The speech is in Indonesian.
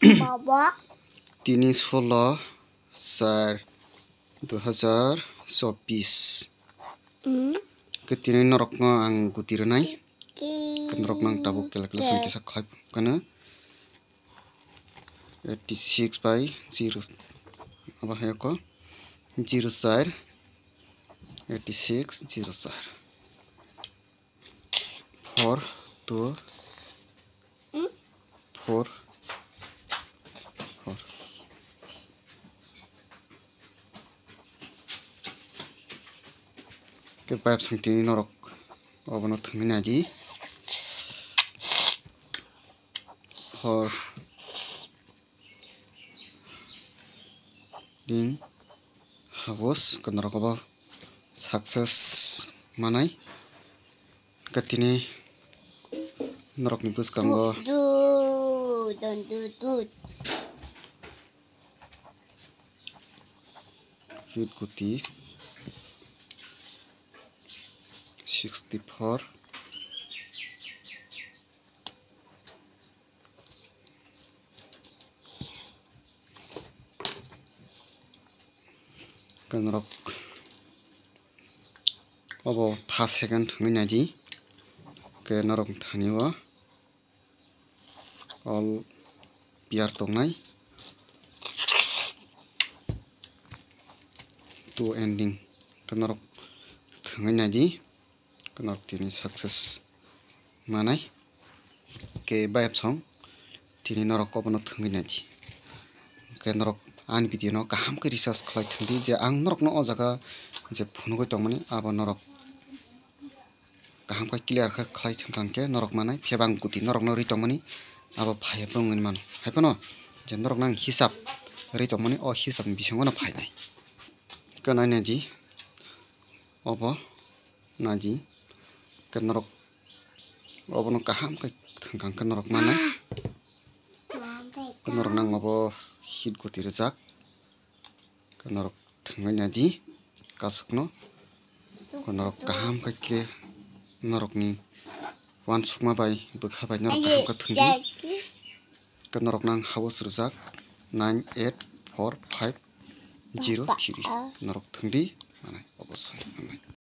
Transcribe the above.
Baba. 3/16/2024 ketini norok no ang gutiranai norok nang tabuk calculation kisa khalai kana 86/0 apa ya ko 04 86 04 4 2 4 4 ke pipe sangtini norok obono thangina ji hor din habos kanarok obo success manai katini norok ni buskango hit kuti 64 kanarok obo 5 second thangina ji ke norok thaniwa all piar tongnai to ending kanarok thangina ji kanarok tini success manai ke bayap song tini norok obono thangina ji ke norok ani video no kaham ke research khlai thangdi je ang norok no o jaga je phone goi tongmani abo norok kaham ka clear khlai thangke norok manai phebang kuti norok no ri tongmani abo phaya bongin man haipano je norok nang hisab ri tongmani o hisab bisingo no phainai kanai naji obo naji ke norok obono kaham ka thangkang ke norok manai ke norok nang obo hit kuti rijak ke norok thangai naji kasukno ke norok kaham ka kle norok ni wan sukma bai bukha bai norok kaham ka thangdi ke norok nang habos rijak 98450 3 norok thangdi manai obosai.